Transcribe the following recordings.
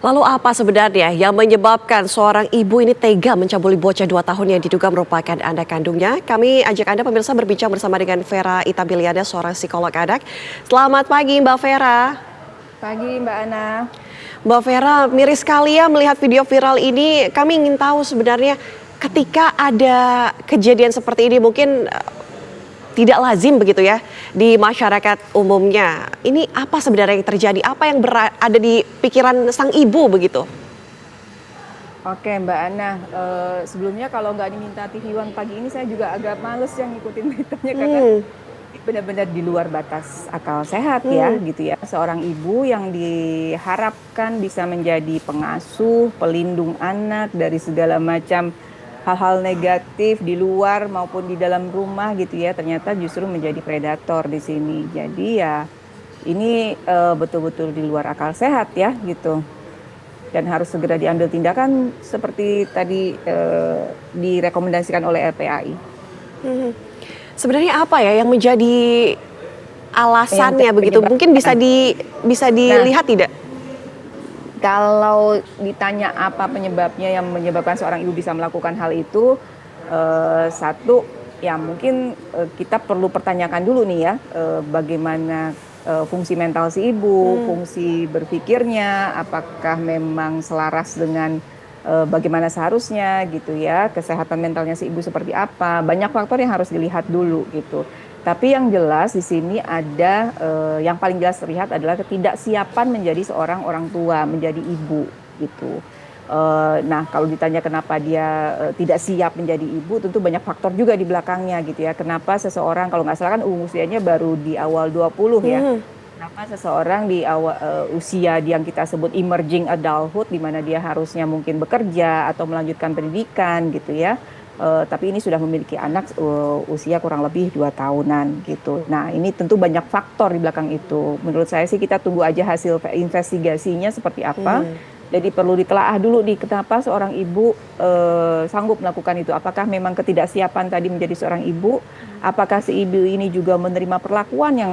Lalu apa sebenarnya yang menyebabkan seorang ibu ini tega mencabuli bocah 2 tahun yang diduga merupakan anak kandungnya? Kami ajak Anda pemirsa berbincang bersama dengan Vera Itabiliana, seorang psikolog anak. Selamat pagi Mbak Vera. Pagi Mbak Ana. Mbak Vera, miris sekali ya melihat video viral ini. Kami ingin tahu sebenarnya ketika ada kejadian seperti ini mungkin tidak lazim begitu ya di masyarakat umumnya. Ini apa sebenarnya yang terjadi? Apa yang ada di pikiran sang ibu begitu? Oke Mbak Ana, sebelumnya kalau nggak diminta TV One pagi ini saya juga agak males yang ngikutin beritanya karena benar-benar di luar batas akal sehat ya gitu ya. Seorang ibu yang diharapkan bisa menjadi pengasuh, pelindung anak dari segala macam hal-hal negatif di luar maupun di dalam rumah gitu ya, ternyata justru menjadi predator di sini. Jadi ya ini betul-betul di luar akal sehat ya gitu. Dan harus segera diambil tindakan seperti tadi direkomendasikan oleh LPAI. Sebenarnya apa ya yang menjadi alasannya begitu? Mungkin bisa dilihat tidak? Kalau ditanya apa penyebabnya yang menyebabkan seorang ibu bisa melakukan hal itu, satu ya mungkin kita perlu pertanyakan dulu nih ya, bagaimana fungsi mental si ibu, fungsi berpikirnya, apakah memang selaras dengan bagaimana seharusnya gitu ya, kesehatan mentalnya si ibu seperti apa, banyak faktor yang harus dilihat dulu gitu. Tapi yang jelas di sini ada yang paling jelas terlihat adalah ketidaksiapan menjadi seorang orang tua, menjadi ibu gitu. Nah kalau ditanya kenapa dia tidak siap menjadi ibu, tentu banyak faktor juga di belakangnya gitu ya. Kenapa seseorang, kalau nggak salah kan usianya baru di awal 20 ya. Kenapa seseorang di awal usia yang kita sebut emerging adulthood, di mana dia harusnya mungkin bekerja atau melanjutkan pendidikan gitu ya. Tapi ini sudah memiliki anak usia kurang lebih 2 tahunan gitu. Nah ini tentu banyak faktor di belakang itu. Menurut saya sih kita tunggu aja hasil investigasinya seperti apa. Jadi perlu ditelaah dulu nih kenapa seorang ibu sanggup melakukan itu. Apakah memang ketidaksiapan tadi menjadi seorang ibu? Apakah si ibu ini juga menerima perlakuan yang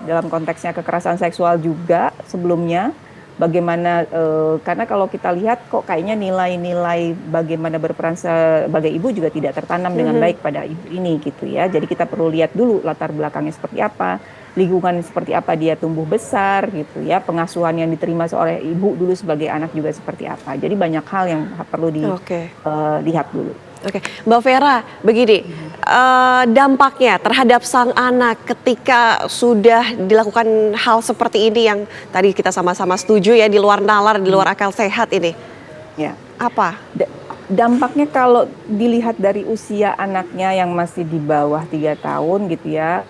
dalam konteksnya kekerasan seksual juga sebelumnya? Bagaimana karena kalau kita lihat kok kayaknya nilai-nilai bagaimana berperan sebagai ibu juga tidak tertanam dengan baik pada ibu ini gitu ya. Jadi kita perlu lihat dulu latar belakangnya seperti apa, lingkungan seperti apa dia tumbuh besar gitu ya, pengasuhan yang diterima oleh ibu dulu sebagai anak juga seperti apa. Jadi banyak hal yang perlu dilihat dulu. Oke, Mbak Vera, begini, dampaknya terhadap sang anak ketika sudah dilakukan hal seperti ini yang tadi kita sama-sama setuju ya, di luar nalar, di luar akal sehat ini. Ya. Apa? Dampaknya kalau dilihat dari usia anaknya yang masih di bawah 3 tahun gitu ya,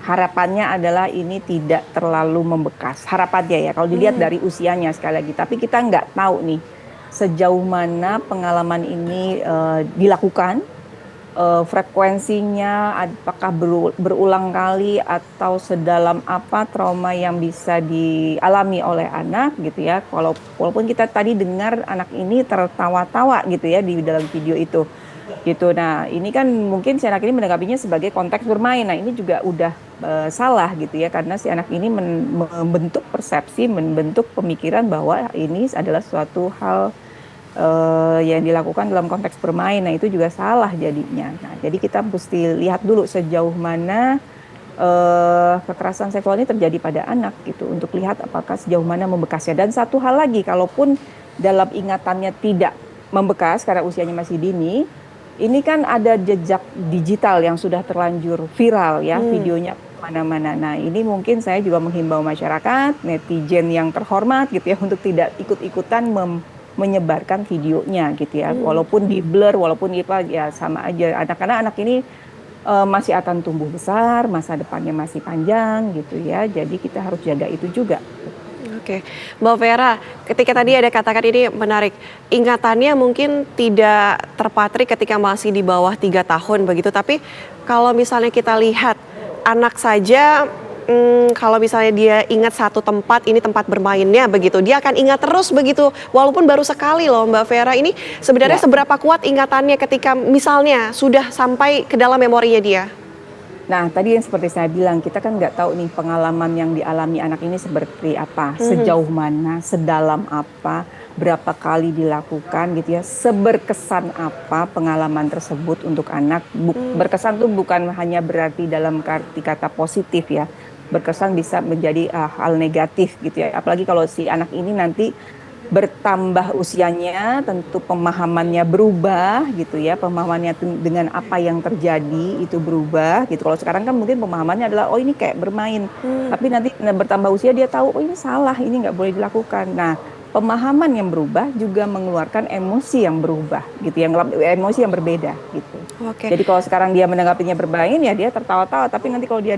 harapannya adalah ini tidak terlalu membekas. Harapannya ya, kalau dilihat dari usianya sekali lagi. Tapi kita nggak tahu nih sejauh mana pengalaman ini dilakukan, frekuensinya apakah berulang kali atau sedalam apa trauma yang bisa dialami oleh anak gitu ya. Walaupun kita tadi dengar anak ini tertawa-tawa gitu ya di dalam video itu gitu. Nah ini kan mungkin si anak ini menanggapinya sebagai konteks bermain. Nah ini juga udah salah gitu ya, karena si anak ini membentuk persepsi, membentuk pemikiran bahwa ini adalah suatu hal yang dilakukan dalam konteks bermain. Nah itu juga salah jadinya. Nah jadi kita mesti lihat dulu sejauh mana kekerasan seksual ini terjadi pada anak gitu, untuk lihat apakah sejauh mana membekasnya. Dan satu hal lagi, kalaupun dalam ingatannya tidak membekas karena usianya masih dini, ini kan ada jejak digital yang sudah terlanjur viral ya, videonya mana-mana. Nah ini mungkin saya juga menghimbau masyarakat, netizen yang terhormat gitu ya, untuk tidak ikut-ikutan menyebarkan videonya gitu ya, walaupun di blur, walaupun ya sama aja. Anak-anak ini masih akan tumbuh besar, masa depannya masih panjang gitu ya, jadi kita harus jaga itu juga. Oke, Mbak Vera, ketika tadi ada katakan ini menarik, ingatannya mungkin tidak terpatri ketika masih di bawah 3 tahun begitu, tapi kalau misalnya kita lihat anak saja, kalau misalnya dia ingat satu tempat, ini tempat bermainnya begitu, dia akan ingat terus begitu, walaupun baru sekali loh Mbak Vera. Ini sebenarnya seberapa kuat ingatannya ketika misalnya sudah sampai ke dalam memorinya dia? Nah, tadi yang seperti saya bilang, kita kan nggak tahu nih pengalaman yang dialami anak ini seperti apa, sejauh mana, sedalam apa, berapa kali dilakukan gitu ya, seberkesan apa pengalaman tersebut untuk anak. Berkesan tuh bukan hanya berarti dalam arti kata positif ya, berkesan bisa menjadi hal negatif gitu ya. Apalagi kalau si anak ini nanti bertambah usianya, tentu pemahamannya berubah gitu ya, pemahamannya dengan apa yang terjadi itu berubah gitu. Kalau sekarang kan mungkin pemahamannya adalah oh ini kayak bermain, tapi nanti bertambah usia dia tahu oh ini salah, ini nggak boleh dilakukan. Nah, pemahaman yang berubah juga mengeluarkan emosi yang berubah gitu, yang emosi yang berbeda gitu. Oke. Jadi kalau sekarang dia menanggapinya bermain ya dia tertawa-tawa, tapi nanti kalau dia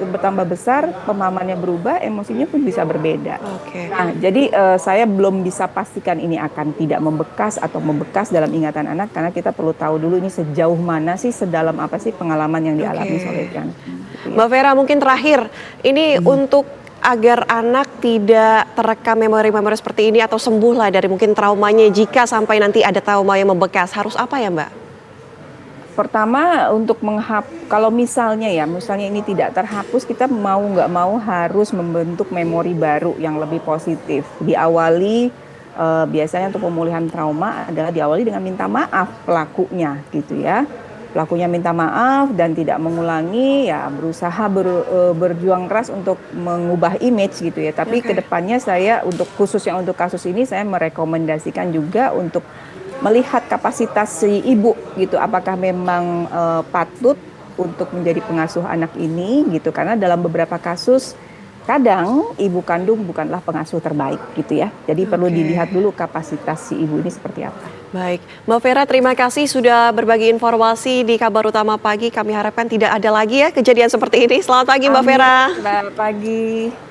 bertambah besar, pemahamannya berubah, emosinya pun bisa berbeda. Oke. Nah, jadi saya belum bisa pastikan ini akan tidak membekas atau membekas dalam ingatan anak, karena kita perlu tahu dulu ini sejauh mana sih, sedalam apa sih pengalaman yang dialami oleh anak. Gitu ya. Mbak Vera, mungkin terakhir, ini untuk agar anak tidak terekam memori-memori seperti ini atau sembuhlah dari mungkin traumanya jika sampai nanti ada trauma yang membekas, harus apa ya Mbak? Pertama untuk kalau misalnya ini tidak terhapus, kita mau nggak mau harus membentuk memori baru yang lebih positif. Diawali biasanya untuk pemulihan trauma adalah diawali dengan minta maaf pelakunya gitu ya. Pelakunya minta maaf dan tidak mengulangi, ya berusaha berjuang keras untuk mengubah image gitu ya. Tapi kedepannya saya khususnya untuk kasus ini saya merekomendasikan juga untuk melihat kapasitas si ibu gitu, apakah memang patut untuk menjadi pengasuh anak ini gitu, karena dalam beberapa kasus kadang ibu kandung bukanlah pengasuh terbaik gitu ya. Jadi perlu dilihat dulu kapasitas si ibu ini seperti apa. Baik, Mbak Vera, terima kasih sudah berbagi informasi di Kabar Utama Pagi. Kami harapkan tidak ada lagi ya kejadian seperti ini. Selamat pagi Mbak Vera. Selamat pagi.